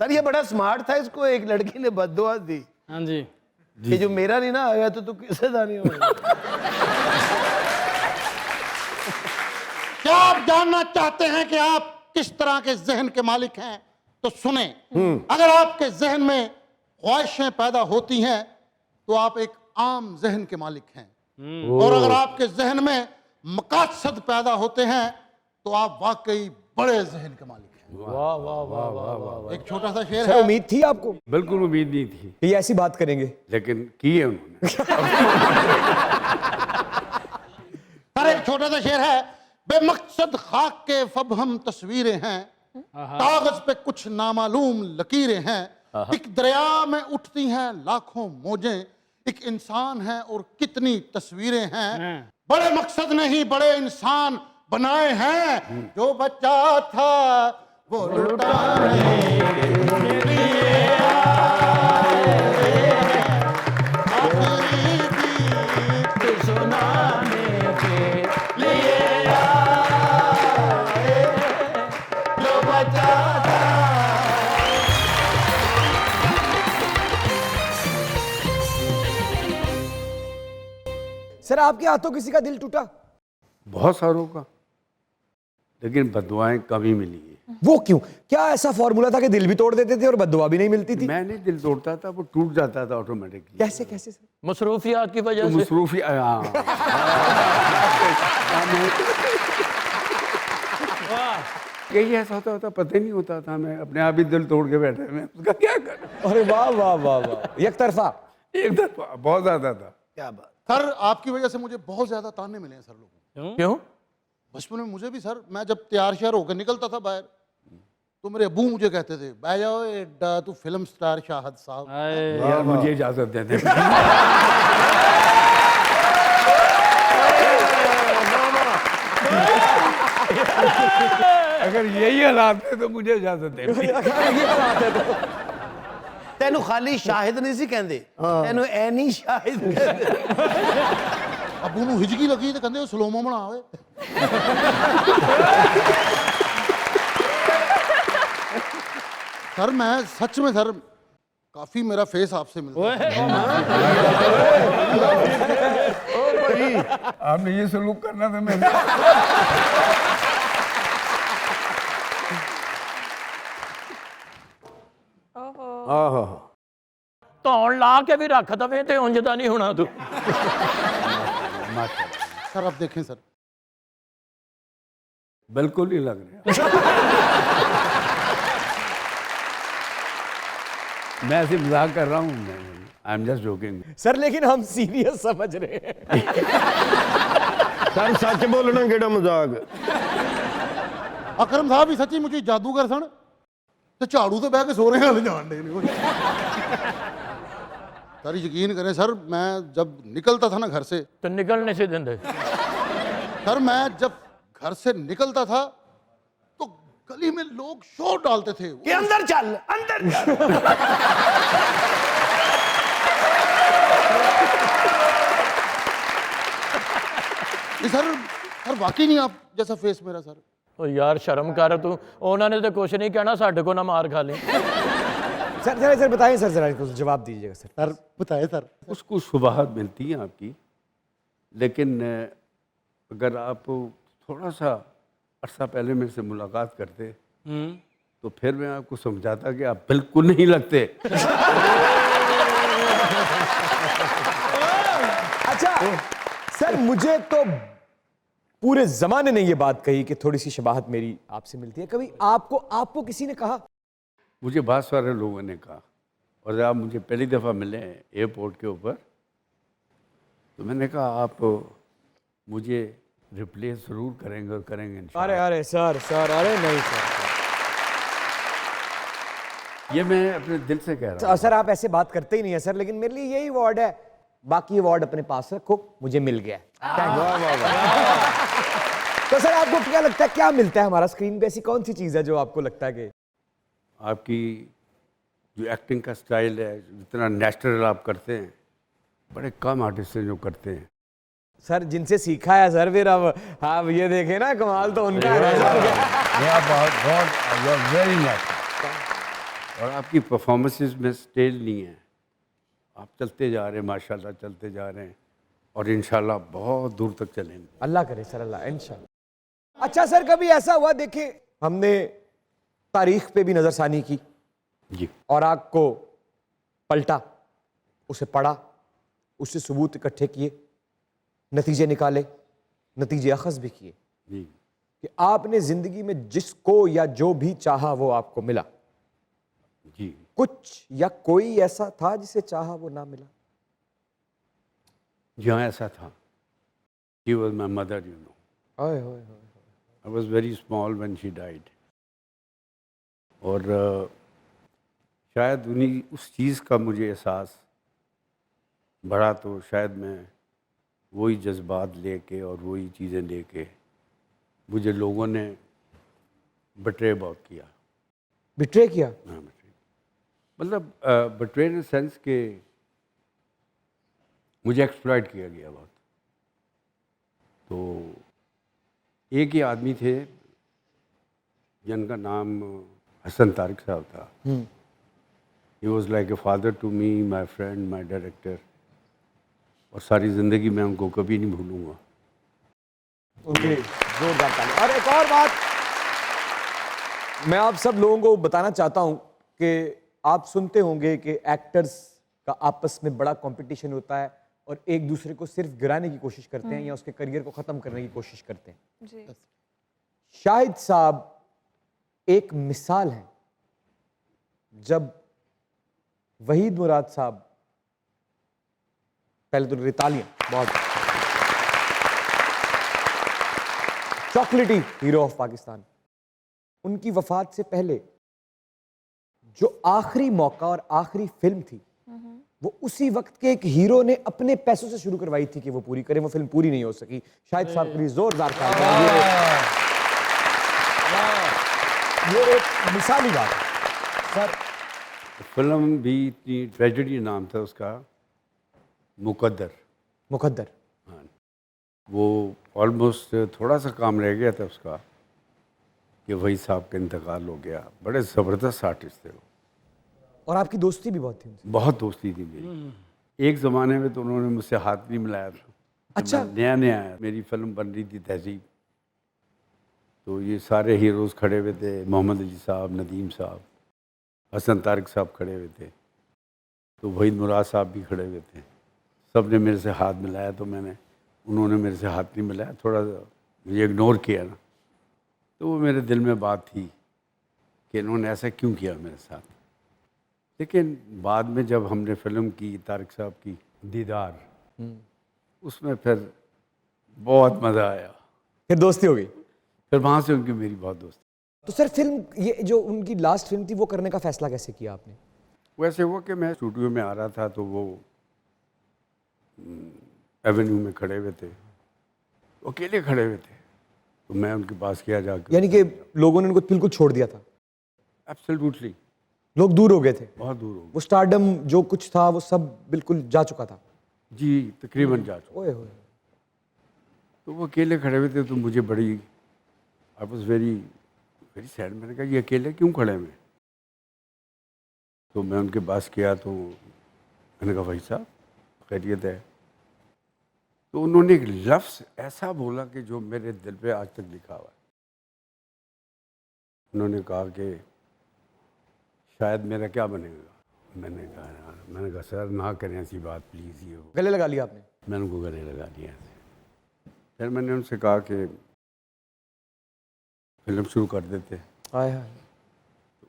सर ये बड़ा स्मार्ट था, इसको एक लड़की ने बद्दुआ दी हाँ जी। कि जो मेरा नहीं ना आया तो तू किससे नहीं होगा। क्या आप जानना चाहते हैं कि आप किस तरह के जहन के मालिक हैं? तो सुने, अगर आपके जहन में ख्वाहिशें पैदा होती हैं तो आप एक आम जहन के मालिक हैं, और अगर आपके जहन में मकासद पैदा होते हैं तो आप वाकई बड़े जहन के मालिक हैं। वाह वाह वाह वाह वाह। एक छोटा सा शेर सर, है। उम्मीद थी आपको बिल्कुल उम्मीद नहीं थी, कि ये ऐसी बात करेंगे? लेकिन की है उन्होंने। सर एक छोटा सा शेर है। बेमकसद खाक के फबहम तस्वीरें हैं, कागज पे कुछ नामालूम लकीरें हैं, एक दरिया में उठती हैं लाखों मौजें, एक इंसान है और कितनी तस्वीरें हैं, बड़े मकसद नहीं बड़े इंसान बनाए हैं, जो बच्चा था वो लुटाने के लिए आए। सर आपके हाथों किसी का दिल टूटा? बहुत सारों का, लेकिन बददुआएं कभी मिली है। वो क्यों? क्या ऐसा फॉर्मूला था कि दिल भी तोड़ देते थे और बद्दुआ भी नहीं मिलती थी? मैं नहीं दिल तोड़ता था, वो टूट जाता था ऑटोमेटिकली। कैसे कैसे सर? मसरूफियात की वजह से। मसरूफी यही ऐसा होता पता ही नहीं होता था, मैं अपने आप ही दिल तोड़ के बैठे, मैं उसका क्या करूं। अरे वाह वाह वाह वाह, एक तरफा। एक दफा बहुत ज्यादा था। क्या बात। सर आपकी वजह से मुझे बहुत ज्यादा ताने मिले हैं सर लोगों। क्यों? बचपन में मुझे भी सर, मैं जब तैयार श्यार होकर निकलता था बाहर, तो मेरे अब्बू मुझे कहते थे, बह जाओ एड्डा तू फिल्म स्टार शाहद साहब। यार मुझे इजाजत दे दे। अगर यही हालात है तो मुझे इजाजत दे। तेनू खाली शाहिद नहीं सी कहंदे, तेनू ऐ नहीं शाहिद कहंदे। अब्बू ਨੂੰ ਹਿਜਕੀ ਲੱਗੀ ਤੇ ਕਹਿੰਦੇ ਸਲੋਮੋ ਬਣਾ ਓਏ। सर मैं सच में सर काफी मेरा फेस आपसे मिलता है। आपने ये सलूक करना था मेरे। ओहो। ਧੌਣ ਲਾ ਕੇ ਵੀ ਰੱਖ ਦਵੇਂ ਤੇ ਉਂਝ ਦਾ ਨਹੀਂ ਹੋਣਾ ਤੂੰ। सर आप देखें सर, बिल्कुल नहीं लग रहा। मैं ऐसे मजाक कर रहा हूँ, I am just joking. Sir लेकिन हम सीरियस समझ रहे हैं। सर सच बोलना केड़ा मजाक। अकरम साहब भी सच्ची मुझे जादूगर सन ते झाड़ू ते बह के सो रहे हाल जान दे। सर यकीन करें सर, मैं जब निकलता था ना घर से, तो निकलने से देंदे। सर मैं जब घर से निकलता था तो गली में लोग शोर डालते थे कि अंदर चल, अंदर चल। ये सर वाकई नहीं आप जैसा फेस मेरा सर। ओ यार शर्म कर तू, उन्होंने तो कुछ नहीं कहना, साढ़े को ना मार खा ले। सर जरा सर बताइए सर, जरा कुछ जवाब दीजिएगा सर। सर बताए सर। उसको शुबहत मिलती है आपकी, लेकिन अगर आप थोड़ा सा अरसा पहले मेरे से मुलाकात करते तो फिर मैं आपको समझाता कि आप बिल्कुल नहीं लगते। अच्छा सर, मुझे तो पूरे जमाने ने ये बात कही कि थोड़ी सी शबाहत मेरी आपसे मिलती है। कभी आपको किसी ने कहा? मुझे बहुत सारे लोगों ने कहा, और जब आप मुझे पहली दफ़ा मिले एयरपोर्ट के ऊपर तो मैंने कहा आप मुझे रिप्लेस ज़रूर करेंगे और करेंगे इंशाल्लाह। अरे सर अरे नहीं सर, ये मैं अपने दिल से कह रहा हूँ। सर आप ऐसे बात करते ही नहीं है सर, लेकिन मेरे लिए यही अवार्ड है, बाकी अवार्ड अपने पास रखो, मुझे मिल गया। तो सर आपको क्या लगता है, क्या मिलता है हमारा स्क्रीन पे? ऐसी कौन सी चीज़ है जो आपको लगता है कि आपकी जो एक्टिंग का स्टाइल है, जितना नेचुरल आप करते हैं, बड़े कम आर्टिस्ट हैं जो करते हैं। सर जिनसे सीखा है सर, फिर अब आप ये देखें ना, कमाल तो उनका है। बहुत वेरी नेचुरल, और आपकी परफॉर्मेंसेस में स्टेज नहीं है, आप चलते जा रहे हैं माशाल्लाह, चलते जा रहे हैं, और इंशाल्लाह बहुत दूर तक चलेंगे। अल्लाह करे सर, अल्लाह इंशाल्लाह। अच्छा सर, कभी ऐसा हुआ, देखें हमने तारीख पे भी नजरसानी की जी, और आग को पलटा, उसे पढ़ा, उससे सबूत इकट्ठे किए, नतीजे निकाले, नतीजे अखज़ भी किए जी, कि आपने जिंदगी में जिसको या जो भी चाहा वो आपको मिला। जी, कुछ या कोई ऐसा था जिसे चाहा वो ना मिला? जहाँ ऐसा था, she was my mother, you know. ओए होए होए। I was very small when she died, और शायद उन्हीं उस चीज़ का मुझे एहसास बढ़ा, तो शायद मैं वही जज्बात लेके और वही चीज़ें लेके, मुझे लोगों ने बट्रे बहुत किया। बिट्रे किया? हाँ, बट्रे, मतलब बट्रे इन सेंस के मुझे एक्सप्लॉइट किया गया बहुत। तो एक ही आदमी थे जिनका नाम हसन तारिक साहब था। He was like a father to me, my friend, my director. और सारी ज़िंदगी मैं उनको कभी नहीं भूलूंगा। उनके जोरदार ताली। और एक और बात मैं आप सब लोगों को बताना चाहता हूं कि आप सुनते होंगे कि एक्टर्स का आपस में बड़ा कंपटीशन होता है और एक दूसरे को सिर्फ गिराने की कोशिश करते हैं या उसके करियर को ख़त्म करने की कोशिश करते हैं। जी। शाहिद साहब एक मिसाल है। जब वहीद मुराद साहब, पहले तो तालियां बहुत, चॉकलेटी हीरो ऑफ पाकिस्तान, उनकी वफात से पहले जो आखिरी मौका और आखिरी फिल्म थी वो उसी वक्त के एक हीरो ने अपने पैसों से शुरू करवाई थी कि वो पूरी करें। वो फिल्म पूरी नहीं हो सकी। शाहिद साहब के लिए जोरदार तालियां। ये एक मिसाली बात है सर। फिल्म भी इतनी ट्रेजेडी नाम था उसका, मुकद्दर। मुकद्दर। हाँ, वो ऑलमोस्ट थोड़ा सा काम रह गया था उसका कि वही साहब का इंतकाल हो गया। बड़े ज़बरदस्त आर्टिस्ट थे वो, और आपकी दोस्ती भी बहुत थी उनसे। बहुत दोस्ती थी मेरी। एक ज़माने में तो उन्होंने मुझसे हाथ नहीं मिलाया था। अच्छा। नया नया आया, मेरी फिल्म बन रही थी तहजीब, तो ये सारे हीरोज़ खड़े हुए थे, मोहम्मद अली साहब, नदीम साहब, हसन तारिक साहब खड़े हुए थे, तो वहीद मुराद साहब भी खड़े हुए थे। सब ने मेरे से हाथ मिलाया, तो उन्होंने मेरे से हाथ नहीं मिलाया, थोड़ा मुझे इग्नोर किया ना, तो वो मेरे दिल में बात थी कि इन्होंने ऐसा क्यों किया मेरे साथ। लेकिन बाद में जब हमने फिल्म की तारिक साहब की दीदार, उसमें फिर बहुत मज़ा आया, फिर दोस्ती हो गई। फिर वहाँ से उनकी मेरी बहुत दोस्ती। तो सर फिल्म, ये जो उनकी लास्ट फिल्म थी वो करने का फैसला कैसे किया आपने? वैसे हुआ कि मैं स्टूडियो में आ रहा था, तो वो एवेन्यू में खड़े हुए थे, अकेले खड़े हुए थे, तो मैं उनके पास गया जाकर। यानी कि लोगों ने उनको बिल्कुल छोड़ दिया था? एब्सोल्युटली। लोग दूर हो गए थे, बहुत दूर हो गए। वो स्टारडम जो कुछ था वो सब बिल्कुल जा चुका था। जी, तकरीबन जा चुका। ओए होए। तो वो अकेले खड़े हुए थे, तो मुझे बड़ी, I was very very sad. मैंने कहा ये अकेले क्यों खड़े हुए? तो मैं उनके पास गया, तो मैंने कहा भाई साहब खैरियत है? तो उन्होंने एक लफ्ज़ ऐसा बोला कि जो मेरे दिल पे आज तक लिखा हुआ है। उन्होंने कहा कि शायद मेरा क्या बनेगा। मैंने कहा सर ना करें ऐसी बात प्लीज़। ये हो, गले लगा लिया आपने? मैंने उनको गले लगा दिया ऐसे। फिर मैंने उनसे कहा कि फिल्म शुरू कर देते। हाय हाय।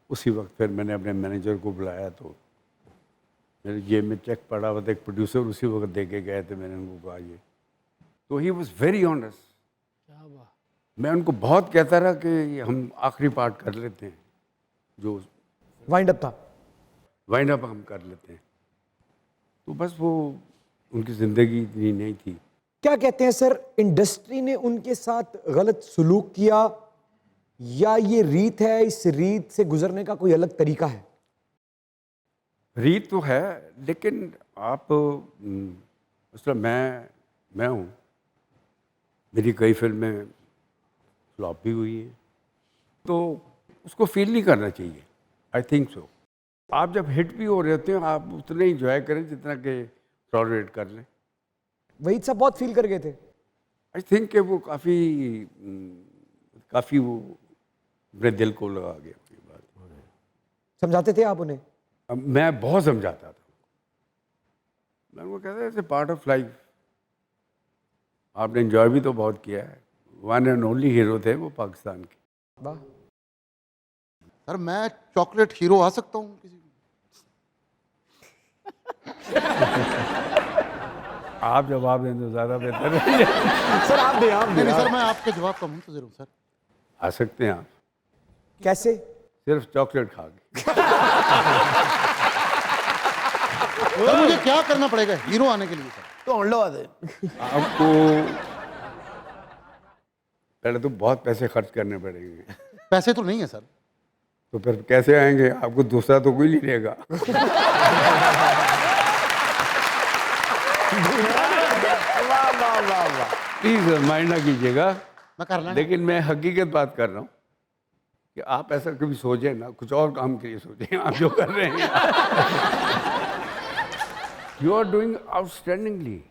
उसी वक्त फिर मैंने अपने मैनेजर को बुलाया, तो मेरे जेब में चेक पड़ा हुआ था, एक प्रोड्यूसर उसी वक्त दे के गए थे। मैंने उनको कहा ये, तो ही वॉज वेरी ऑनेस्ट। मैं उनको बहुत कहता रहा कि हम आखिरी पार्ट कर लेते हैं, जो वाइंड अप था, वाइंड अप हम कर लेते हैं। तो बस वो उनकी ज़िंदगी इतनी नहीं थी। क्या कहते हैं सर, इंडस्ट्री ने उनके साथ गलत सलूक किया या ये रीत है, इस रीत से गुजरने का कोई अलग तरीका है? रीत तो है, लेकिन आप मतलब मैं हूँ, मेरी कई फिल्में फ्लॉप भी हुई हैं, तो उसको फील नहीं करना चाहिए। I think so. आप जब हिट भी हो रहे होते हैं, आप उतना ही इंजॉय करें जितना कि टॉलरेट कर लें। वहीद साहब बहुत फील कर गए थे। आई थिंक कि वो काफ़ी वो अपने दिल को लगा गया अपनी बात। समझाते थे आप उन्हें? मैं बहुत समझाता था। मैं उनको कहता था it's a part of life. आपने एंजॉय भी तो बहुत किया है। वन एंड ओनली हीरो थे वो पाकिस्तान के। वाह। सर मैं चॉकलेट हीरो आ सकता हूँ किसी? आप जवाब दें तो ज़्यादा बेहतर है। सर आप दे, आप दे। नहीं सर, मैं आपके जवाब का मुंतज़िर हूँ सर। आ सकते हैं आप, कैसे? सिर्फ चॉकलेट खा के। सर मुझे क्या करना पड़ेगा हीरो आने के लिए सर? तो अंडा दे। आपको पहले तो बहुत पैसे खर्च करने पड़ेंगे। पैसे तो नहीं है सर। तो फिर कैसे आएंगे? आपको दूसरा तो कोई नहीं देगा। प्लीज माइंड ना कीजिएगा, मैं कर लेना। लेकिन मैं हकीकत बात कर रहा हूँ कि आप ऐसा कभी सोचें ना, कुछ और काम के लिए सोचें। आप जो कर रहे हैं, you are doing outstandingly.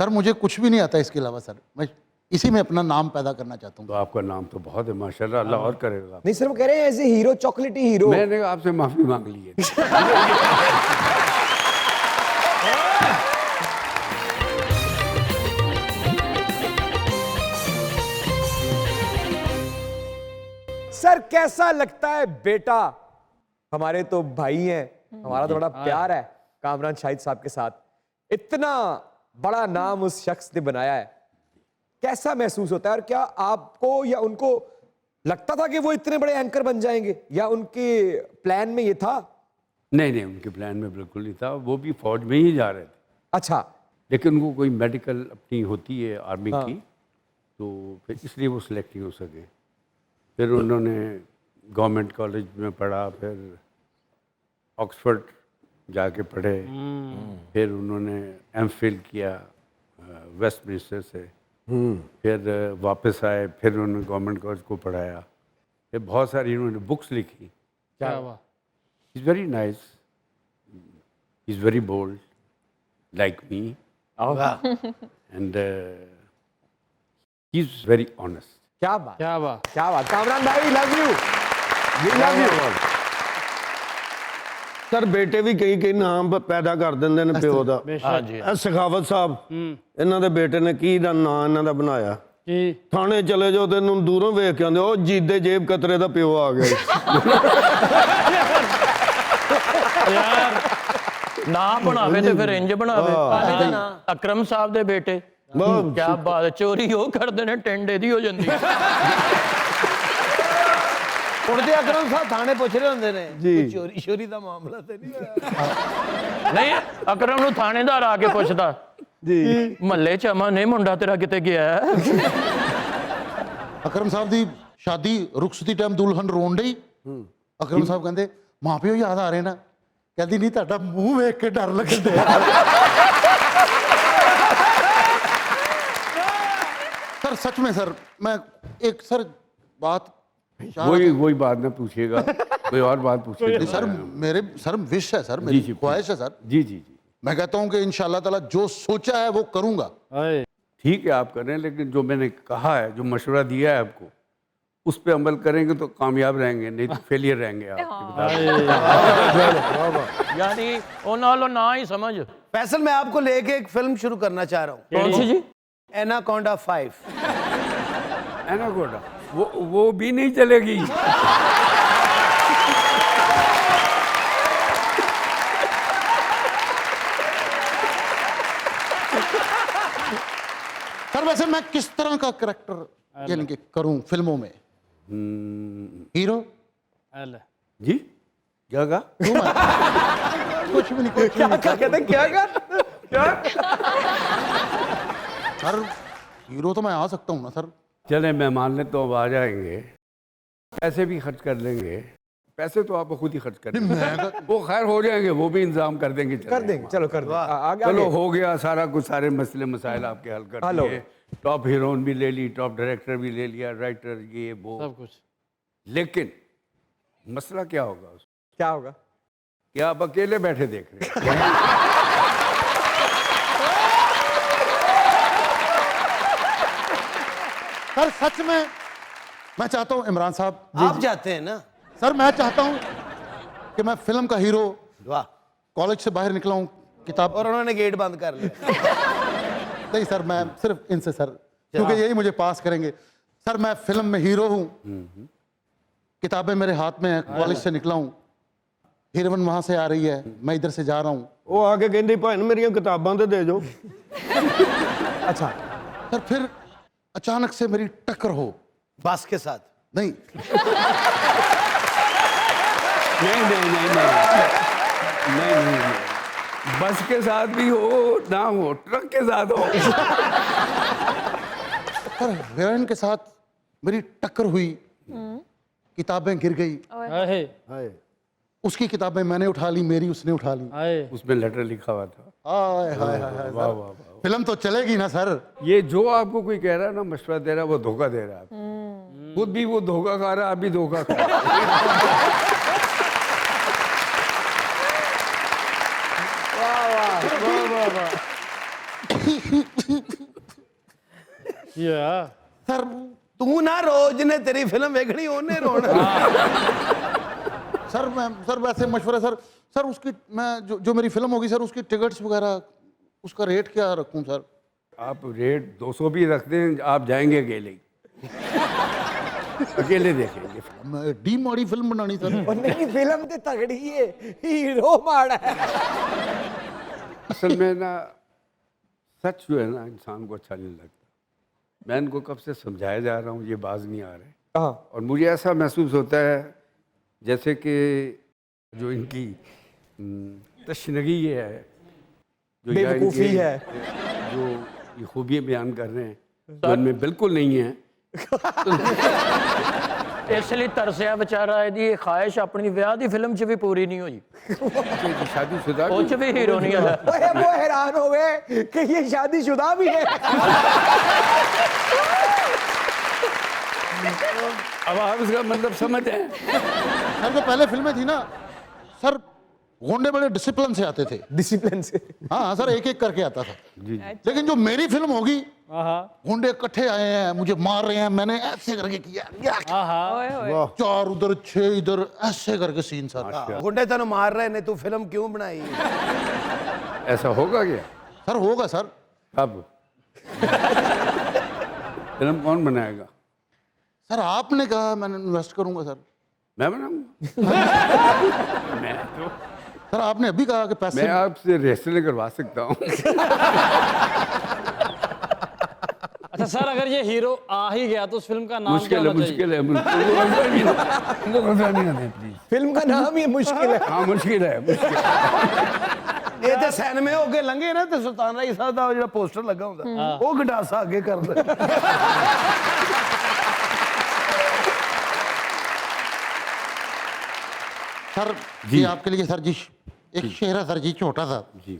Sir मुझे कुछ भी नहीं आता इसके अलावा सर, मैं इसी में अपना नाम पैदा करना चाहता हूँ। तो आपका नाम तो बहुत है माशाल्लाह, अल्लाह और करेगा। नहीं सर, वो कह रहे हैं एज ए हीरो, चॉकलेटी हीरो। मैंने आपसे माफी मांग ली है। सर कैसा लगता है बेटा, हमारे तो भाई हैं, हमारा तो बड़ा प्यार है कामरान शाहिद साहब के साथ, इतना बड़ा नाम उस शख्स ने बनाया है, कैसा महसूस होता है? और क्या आपको या उनको लगता था कि वो इतने बड़े एंकर बन जाएंगे, या उनके प्लान में ये था? नहीं नहीं, उनके प्लान में बिल्कुल नहीं था, वो भी फौज में ही जा रहे थे। अच्छा, लेकिन उनको कोई मेडिकल अपनी होती है आर्मी की, तो फिर इसलिए वो सिलेक्ट नहीं हो सके। फिर उन्होंने गवर्नमेंट कॉलेज में पढ़ा, फिर ऑक्सफोर्ड जाके पढ़े, फिर उन्होंने एमफिल किया वेस्टमिंस्टर से, फिर वापस आए, फिर उन्होंने गवर्नमेंट कॉलेज को पढ़ाया, फिर बहुत सारी उन्होंने बुक्स लिखी। क्या हुआ? Is very nice, is very bold like me, and he is very honest. क्या बात, क्या हुआ? क्या बात। कामरान भाई love you, love you. Sir ਬੇਟੇ ਵੀ ਕਈ ਕਈ ਨਾਮ ਪੈਦਾ ਕਰ ਦਿੰਦੇ ਨੇ ਪਿਓ ਦਾ। ਇਹ ਸਖਾਵਤ ਸਾਹਿਬ, ਇਹਨਾਂ ਦੇ ਬੇਟੇ ਨੇ ਕੀ ਦਾ ਨਾਂ ਇਹਨਾਂ ਦਾ ਬਣਾਇਆ? ਕੀ? ਥਾਣੇ ਚਲੇ ਜਾਓ ਤੇ ਇਹਨੂੰ ਦੂਰੋਂ ਵੇਖ ਕੇ ਆਉਂਦੇ, ਉਹ ਜੀਦੇ ਜੇਬ ਕਤਰੇ ਦਾ ਪਿਓ ਆ ਗਿਆ। ਯਾਰ ਨਾ ਬਣਾਵੇ ਤੇ ਫਿਰ ਇੰਜ ਬਣਾਵੇ। ਅਕਰਮ ਸਾਹਿਬ ਦੇ ਬੇਟੇ, ਕਿਆ ਬਾਤ, ਚੋਰੀ ਉਹ ਕਰਦੇ ਨੇ ਟਿੰਡੇ ਦੀ ਹੋ ਜਾਂਦੀ ਹੈ। ਹੁਣ ਤੇ ਅਕਰਮ ਸਾਹਿਬ ਥਾਣੇ ਪੁੱਛ ਰਹੇ ਹੁੰਦੇ ਨੇ ਕੋਈ ਚੋਰੀ ਸ਼ੋਰੀ ਦਾ ਮਾਮਲਾ ਤੇ ਨਹੀਂ ਹੋਇਆ? ਨਹੀਂ, ਅਕਰਮ ਨੂੰ ਥਾਣੇਦਾਰ ਆ ਕੇ ਪੁੱਛਦਾ ਜੀ, ਮਹੱਲੇ ਚ ਅਮਨ ਨੇ ਮੁੰਡਾ ਤੇਰਾ ਕਿਤੇ ਗਿਆ ਹੈ? ਅਕਰਮ ਸਾਹਿਬ ਦੀ ਸ਼ਾਦੀ ਰੁਖਸਤੀ ਟਾਈਮ ਦੁਲਹਨ ਰੋਣ ਡਈ, ਅਕਰਮ ਸਾਹਿਬ ਕਹਿੰਦੇ ਮਾਂ ਪਿਓ ਯਾਦ ਆ ਰਹੇ ਨਾ, ਕਹਿੰਦੀ ਨਹੀਂ ਤੁਹਾਡਾ ਮੂੰਹ ਵੇਖ ਕੇ ਡਰ ਲੱਗਦਾ। सर सच में सर, मैं एक सर बात, वही बात ना पूछिएगा, कोई और बात पूछिएगा। सर मेरे सर विश है सर, जी मेरी जी, ख्वाहिश है सर। जी जी जी, मैं कहता हूँ कि इंशाल्लाह ताला जो सोचा है वो करूँगा। ठीक है आप कर रहे हैं, लेकिन जो मैंने कहा है, जो मशवरा दिया है आपको, उस पर अमल करेंगे तो कामयाब रहेंगे, नहीं तो फेलियर रहेंगे आप। यानी ਉਹਨਾਂ ਵੱਲੋਂ ਨਾ ਹੀ ਸਮਝ। फैसल, मैं आपको लेके एक फिल्म शुरू करना चाह रहा हूँ। कौन सी जी? एनाकोंडा 5। एनाकोंडा वो भी नहीं चलेगी। सर वैसे मैं किस तरह का करैक्टर यानी कि करूं फिल्मों में? हीरो जी क्या कहा? कुछ भी नहीं, कुछ भी नहीं। कहते क्या कर, क्या? सर हीरो तो मैं आ सकता हूँ ना सर। चले मेहमान ने तो अब आ जाएंगे, पैसे भी खर्च कर लेंगे, पैसे तो आप खुद ही खर्च कर देंगे, वो खैर हो जाएंगे, वो भी इंतजाम कर देंगे। कर देंगे, चलो कर देंगे। आगे चलो हो गया सारा कुछ, सारे मसले मसाइल आपके हल कर दिए, टॉप हीरोइन भी ले ली, टॉप डायरेक्टर भी ले लिया, राइटर ये वो सब कुछ। लेकिन मसला क्या होगा उसमें? क्या होगा? कि आप अकेले बैठे देख रहे हैं। सर सच में मैं चाहता हूँ इमरान साहब, आप जाते हैं ना सर मैं चाहता हूँ कि मैं फिल्म का हीरो वाह, कॉलेज से बाहर निकला हूँ किताब, और उन्होंने गेट बंद कर लिया। नहीं सर मैं सिर्फ इनसे सर, क्योंकि यही मुझे पास करेंगे। सर मैं फिल्म में हीरो हूँ, किताबें मेरे हाथ में है, कॉलेज से निकला हूँ, हीरोइन वहां से आ रही है, मैं इधर से जा रहा हूँ। ਉਹ ਆ ਕੇ ਕਹਿੰਦੀ ਭਾਈ ਨੂੰ ਮੇਰੀਆਂ ਕਿਤਾਬਾਂ ਤੇ ਦੇ ਜੋ। अच्छा, सर फिर अचानक से मेरी टक्कर हो, बस के साथ नहीं नहीं नहीं नहीं नहीं नहीं नहीं, बस के साथ भी हो ना हो, ट्रक के साथ हो। सर हीरोइन के साथ मेरी टक्कर हुई, किताबें गिर गई, उसकी किताबें मैंने उठा ली, मेरी उसने उठा ली। उसमें लेटर लिखा हुआ था। हाय हाय हाय, वाह वाह वाह। फिल्म तो चलेगी ना सर? ये जो आपको कोई कह रहा है ना, मशवरा दे रहा है, वो धोखा दे रहा है। खुद भी वो धोखा खा रहा है, आप भी धोखा खा रहे हैं। वाह वाह वाह वाह वाह। या सर तू ना रोज ने तेरी फिल्म देखनी ओने रोना। सर वैसे मशवरा सर, सर उसकी मैं जो मेरी फिल्म होगी सर, उसकी टिकट्स वगैरह उसका रेट क्या रखूं सर? आप रेट 200 भी रख दें, आप जाएंगे अकेले ही। अकेले देखेंगे। मैं डी माड़ी फिल्म बनानी सर। नहीं फिल्म तो तगड़ी है, हीरो माड़ा है। असल में ना सच जो है ना इंसान को अच्छा नहीं लगता। मैं इनको कब से समझाया जा रहा हूँ, ये बाज नहीं आ रहे। हाँ और मुझे ऐसा महसूस होता है जैसे कि जो इनकी तशनगी है, जो या बेवकूफ़ी इनके- है, जो ये खूबियाँ बयान कर रहे हैं जो इनमें बिल्कुल नहीं है। इसलिए तरसिया बेचारा ਇਹਦੀ ख्वाहिश अपनी ਵਿਆਹ ਦੀ ਫਿਲਮ 'ਚ ਵੀ ਪੂਰੀ ਨਹੀਂ ਹੋਈ। शादीशुदा ਉਹ 'ਚ ਵੀ ਹੀਰੋ नहीं है। ओए, वो हैरान हो गए कि ये शादीशुदा भी है। अब आप इसका मतलब समझ हैं। सर जो पहले फिल्में थी ना सर, गोंडे बड़े डिसिप्लिन से आते थे। डिसिप्लिन से। हाँ सर, एक एक करके आता था। जी लेकिन जो मेरी फिल्म होगी, गोंडे इकट्ठे आए हैं, मुझे मार रहे हैं, मैंने ऐसे करके किया, ओए होए। चार उधर 6 इधर, ऐसे करके सीन सर। गुंडे तेन मार रहे ने, तू फिल्म क्यों बनाई? ऐसा होगा क्या? सर होगा सर। अब फिल्म कौन बनाएगा? सर आपने कहा, मैंने इन्वेस्ट करूंगा सर। मैं बनाऊंगा। मैं तो सर आपने अभी कहा कि पैसे मैं आपसे रजिस्टर करवा सकता हूँ। अच्छा सर, अगर ये हीरो आ ही गया तो उस फिल्म का नाम क्या मुश्किल है, होना चाहिए? मुश्किल है। उनको कंफर्म नहीं दें प्लीज। फिल्म का नाम ही मुश्किल है। हाँ मुश्किल है, मुश्किल है। ये ते सैन में होके लंघे ना ते सुल्तान राय साहब दा जो पोस्टर लगा हुंदा वो गंडासा आगे कर दे। सर जी आपके लिए सर जी एक शेर है सर जी, छोटा सा। जी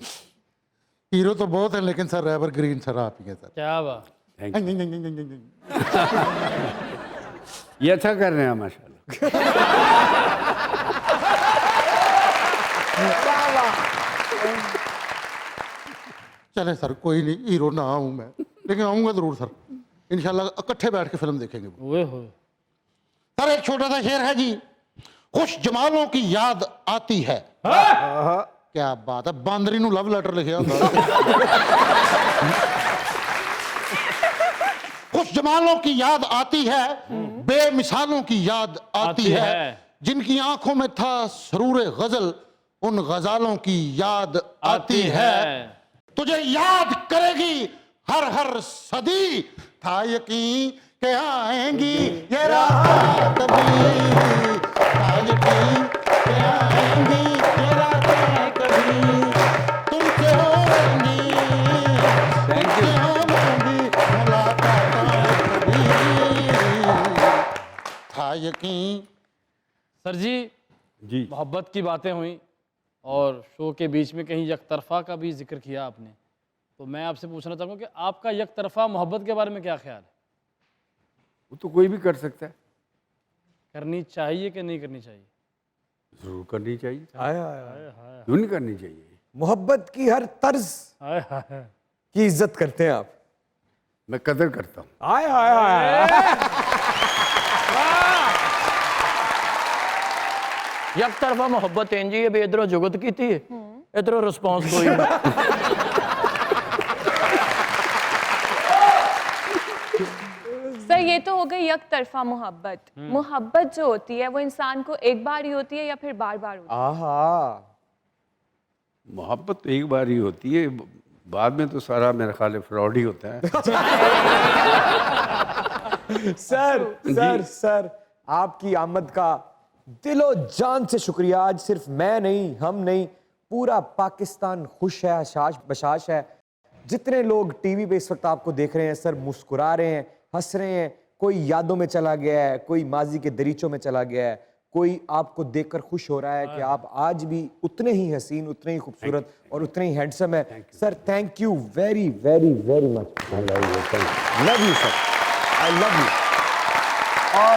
हीरो तो बहुत है लेकिन सर एवर ग्रीन सर आप ही है सर। क्या बात। Thank you. ये अच्छा कर रहे हैं माशाल्लाह। चले सर कोई नहीं, हीरो ना आऊं मैं, लेकिन आऊंगा जरूर सर। इंशाल्लाह इकट्ठे बैठ के फिल्म देखेंगे। ओए होए। सर एक छोटा सा शेर है जी, खुश जमालों की याद आती है। क्या बात है, बांदरी नु लव लेटर लिखा होता। खुश जमालों की याद आती है, बेमिसालों की याद आती है, जिनकी आंखों में था सरूर गजल, उन गजालों की याद आती है। तुझे याद करेगी हर हर सदी, था यकीन के आएंगी ये रात भी, था यकीन के आएंगी ये रात कभी, तुमसे होंगी तुमसे होंगी मुलाकात कभी, था यकीन। सर जी जी मोहब्बत की बातें हुई और शो के बीच में कहीं यकतरफा का भी जिक्र किया आपने, तो मैं आपसे पूछना चाहूँगा कि आपका यकतरफा मोहब्बत के बारे में क्या ख्याल है? वो तो कोई भी कर सकता है। करनी चाहिए कि नहीं करनी चाहिए? जरूर करनी चाहिए। आय, आय, आय। क्यों नहीं करनी चाहिए? मोहब्बत की हर तर्ज हाय हाय। की इज्जत करते हैं आप। मैं कदर करता हूँ। आय हाय हाय। एक तरफा मोहब्बत इंजी है भी इधरों जुगत की थी, इधरों रिस्पांस कोई नहीं। सर ये तो हो गई एक तरफा मोहब्बत। मोहब्बत जो होती है वो इंसान को एक बार ही होती है या फिर बार बार होती आहा। मोहब्बत तो एक बार ही होती है, बाद में तो सारा मेरा ख्याल है फ्रॉड ही होता है। सर आपकी आमद का दिलो जान से शुक्रिया। आज सिर्फ मैं नहीं, हम नहीं, पूरा पाकिस्तान खुश है, हशाश बशाश है। जितने लोग टीवी पे इस वक्त आपको देख रहे हैं सर, मुस्कुरा रहे हैं, हंस रहे हैं। कोई यादों में चला गया है, कोई माजी के दरीचों में चला गया है, कोई आपको देखकर खुश हो रहा है कि आप आज भी उतने ही हसीन, उतने ही खूबसूरत और उतने ही हैंडसम है। Sir thank you very very very much. Love you sir, I love you. और